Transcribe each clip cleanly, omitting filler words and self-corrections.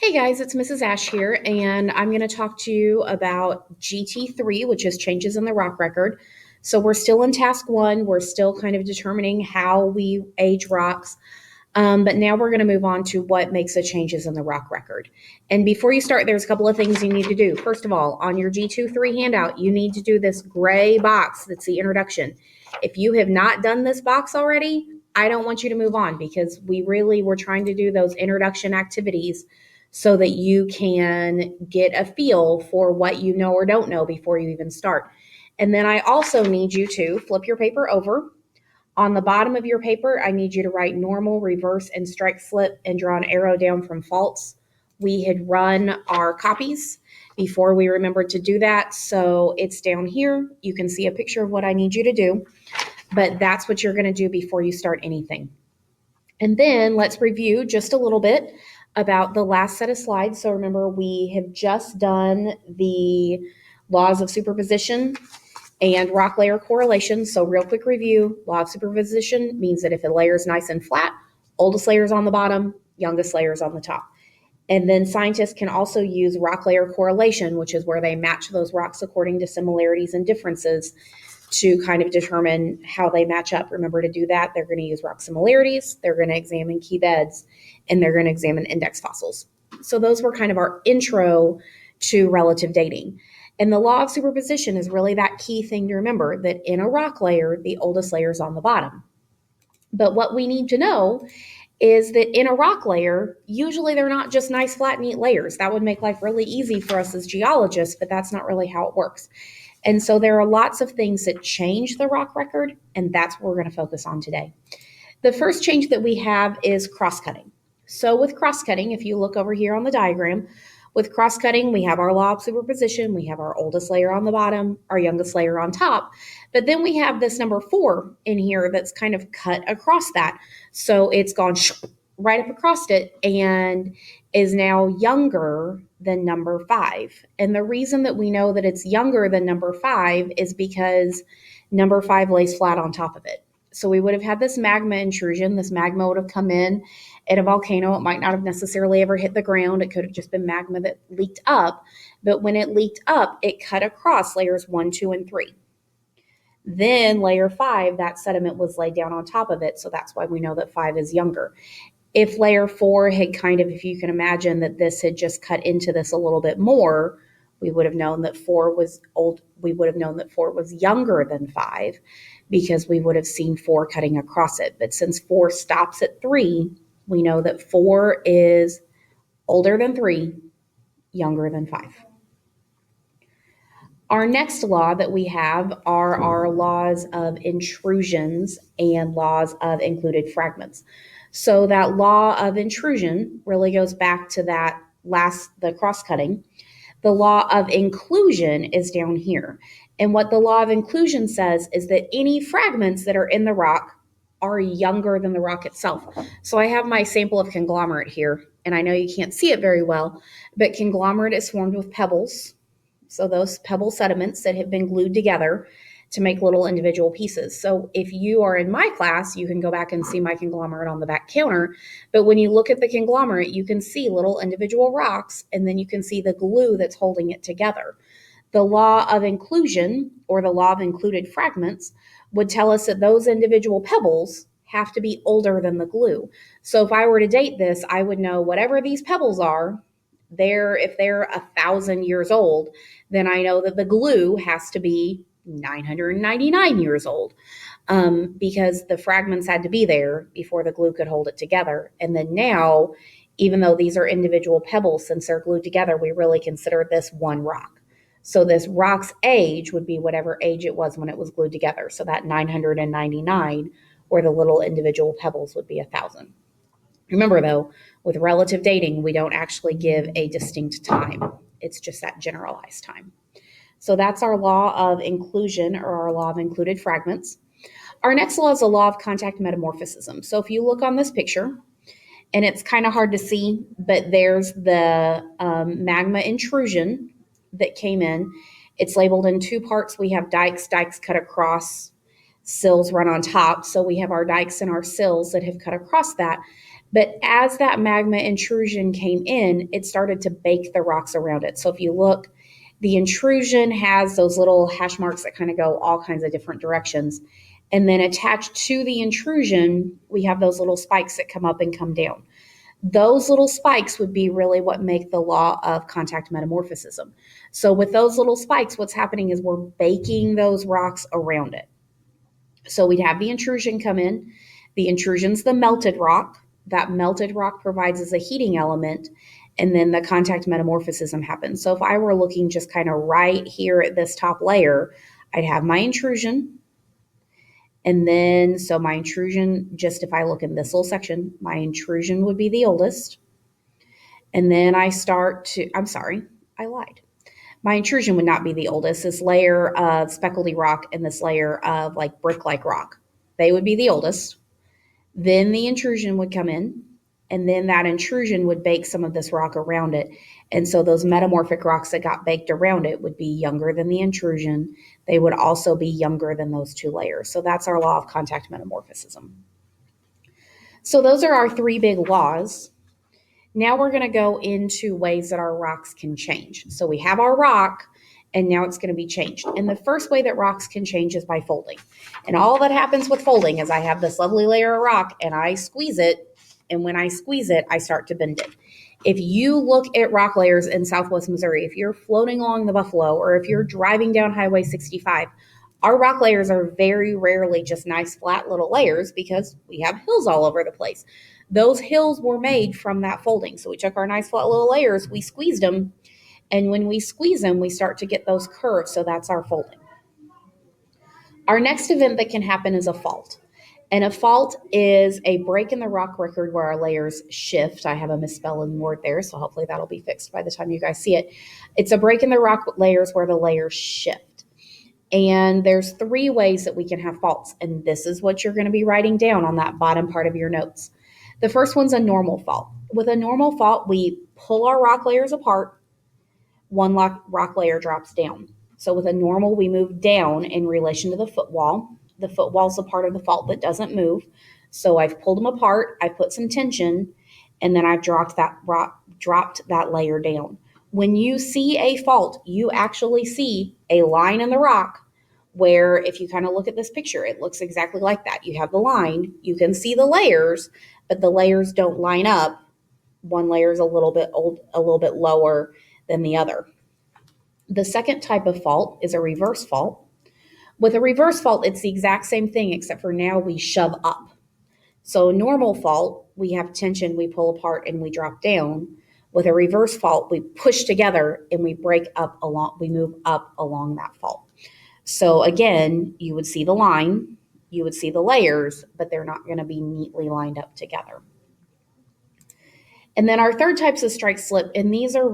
Hey guys, it's Mrs. Ash here, and I'm going to talk to you about GT3, which is changes in the rock record. So we're still in task one. We're still kind of determining how we age rocks. But now we're going to move on to what makes the changes in the rock record. And before you start, there's a couple of things you need to do. First of all, on your G23 handout, you need to do this gray box that's the introduction. If you have not done this box already, I don't want you to move on because we're trying to do those introduction activities so that you can get a feel for what you know or don't know before you even start. And then I also need you to flip your paper over. On the bottom of your paper, I need you to write normal, reverse, and strike slip and draw an arrow down from faults. We had run our copies before we remembered to do that, so it's down here. You can see a picture of what I need you to do, but that's what you're going to do before you start anything. And then let's review just a little bit about the last set of slides. So remember, we have just done the laws of superposition and rock layer correlation. So real quick review, law of superposition means that if a layer is nice and flat, oldest layer is on the bottom, youngest layer is on the top. And then scientists can also use rock layer correlation, which is where they match those rocks according to similarities and differences to kind of determine how they match up. Remember, to do that, they're going to use rock similarities, they're going to examine key beds, and they're going to examine index fossils. So those were kind of our intro to relative dating. And the law of superposition is really that key thing to remember, that in a rock layer, the oldest layer is on the bottom. But what we need to know is that in a rock layer, usually they're not just nice, flat, neat layers. That would make life really easy for us as geologists, but that's not really how it works. And so there are lots of things that change the rock record, and that's what we're going to focus on today. The first change that we have is cross-cutting. So with cross-cutting, if you look over here on the diagram, with cross-cutting, we have our law of superposition, we have our oldest layer on the bottom, our youngest layer on top, but then we have this number 4 in here that's kind of cut across that. So it's gone right up across it and is now younger than number 5. And the reason that we know that it's younger than number 5 is because number 5 lays flat on top of it. So we would have had this magma intrusion. This magma would have come in at a volcano. It might not have necessarily ever hit the ground. It could have just been magma that leaked up. But when it leaked up, it cut across layers 1, 2, and 3. Then layer 5, that sediment was laid down on top of it. So that's why we know that 5 is younger. If layer 4 had kind of, if you can imagine that this had just cut into this a little bit more, we would have known that 4 was old. We would have known that 4 was younger than 5 because we would have seen 4 cutting across it. But since 4 stops at 3, we know that 4 is older than 3, younger than 5. Our next law that we have are our laws of intrusions and laws of included fragments. So that law of intrusion really goes back to the cross-cutting. The law of inclusion is down here. And what the law of inclusion says is that any fragments that are in the rock are younger than the rock itself. So I have my sample of conglomerate here, and I know you can't see it very well, but conglomerate is formed with pebbles. So those pebble sediments that have been glued together to make little individual pieces. So if you are in my class, you can go back and see my conglomerate on the back counter. But when you look at the conglomerate, you can see little individual rocks, and then you can see the glue that's holding it together. The law of inclusion, or the law of included fragments, would tell us that those individual pebbles have to be older than the glue. So if I were to date this, I would know whatever these pebbles are, if they're 1,000 years old, then I know that the glue has to be 999 years old, because the fragments had to be there before the glue could hold it together. And then now, even though these are individual pebbles, since they're glued together, we really consider this one rock. So this rock's age would be whatever age it was when it was glued together. So that 999, or the little individual pebbles, would be 1,000. Remember, though, with relative dating, we don't actually give a distinct time. It's just that generalized time. So that's our law of inclusion, or our law of included fragments. Our next law is the law of contact metamorphism. So if you look on this picture, and it's kind of hard to see, but there's the magma intrusion that came in. It's labeled in 2 parts. We have dikes cut across, sills run on top. So we have our dikes and our sills that have cut across that. But as that magma intrusion came in, it started to bake the rocks around it. So if you look, the intrusion has those little hash marks that kind of go all kinds of different directions. And then attached to the intrusion, we have those little spikes that come up and come down. Those little spikes would be really what make the law of contact metamorphism. So with those little spikes, what's happening is we're baking those rocks around it. So we'd have the intrusion come in. The intrusion's the melted rock. That melted rock provides as a heating element, and then the contact metamorphism happens. So if I were looking just kind of right here at this top layer, I'd have my intrusion. And then, so my intrusion, just if I look in this little section, my intrusion would be the oldest. And then I start to, I'm sorry, I lied. My intrusion would not be the oldest. This layer of speckledy rock and this layer of like brick-like rock, they would be the oldest. Then the intrusion would come in, and then that intrusion would bake some of this rock around it. And so those metamorphic rocks that got baked around it would be younger than the intrusion. They would also be younger than those two layers. So that's our law of contact metamorphism. So those are our three big laws. Now we're going to go into ways that our rocks can change. So we have our rock, and now it's going to be changed. And the first way that rocks can change is by folding. And all that happens with folding is I have this lovely layer of rock, and I squeeze it, and when I squeeze it, I start to bend it. If you look at rock layers in Southwest Missouri, if you're floating along the Buffalo, or if you're driving down Highway 65, our rock layers are very rarely just nice flat little layers because we have hills all over the place. Those hills were made from that folding. So we took our nice flat little layers, we squeezed them, and when we squeeze them, we start to get those curves. So that's our folding. Our next event that can happen is a fault. And a fault is a break in the rock record where our layers shift. I have a misspelling word there, so hopefully that'll be fixed by the time you guys see it. It's a break in the rock layers where the layers shift. And there's three ways that we can have faults. And this is what you're going to be writing down on that bottom part of your notes. The first one's a normal fault. With a normal fault, we pull our rock layers apart. One rock layer drops down. So with a normal, we move down in relation to the footwall. The footwall is the part of the fault that doesn't move. So I've pulled them apart, I put some tension, and then I've dropped that layer down. When you see a fault, you actually see a line in the rock where if you kind of look at this picture, it looks exactly like that. You have the line, you can see the layers, but the layers don't line up. One layer is a little bit lower than the other. The second type of fault is a reverse fault. With a reverse fault, it's the exact same thing, except for now we shove up. So normal fault, we have tension, we pull apart and we drop down. With a reverse fault, we push together and we move up along that fault. So again, you would see the line, you would see the layers, but they're not going to be neatly lined up together. And then our third types of strike slip, and these are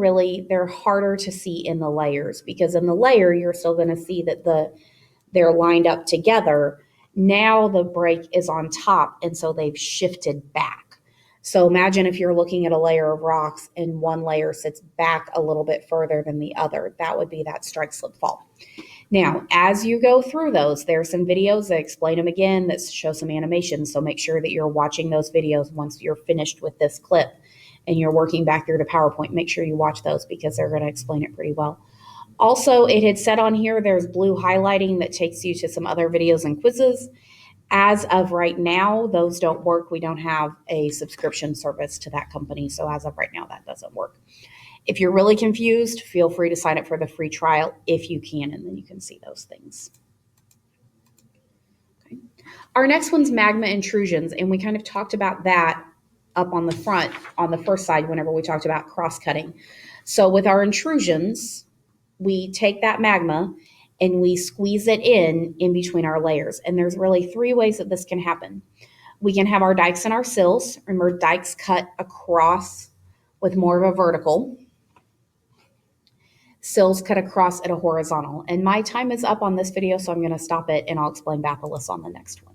they're harder to see in the layers because in the layer, you're still going to see that they're lined up together. Now the break is on top, and so they've shifted back. So imagine if you're looking at a layer of rocks and one layer sits back a little bit further than the other. That would be that strike slip fault. Now, as you go through those, there are some videos that explain them again, that show some animations. So make sure that you're watching those videos once you're finished with this clip and you're working back through the PowerPoint. Make sure you watch those because they're going to explain it pretty well. Also, it had said on here, there's blue highlighting that takes you to some other videos and quizzes. As of right now, those don't work. We don't have a subscription service to that company. So as of right now, that doesn't work. If you're really confused, feel free to sign up for the free trial if you can, and then you can see those things. Okay. Our next one's magma intrusions, and we kind of talked about that up on the front, on the first slide, whenever we talked about cross-cutting. So with our intrusions, we take that magma and we squeeze it in between our layers. And there's really three ways that this can happen. We can have our dikes and our sills. Remember, dikes cut across with more of a vertical. Sills cut across at a horizontal. And my time is up on this video, so I'm going to stop it and I'll explain bathyllus on the next one.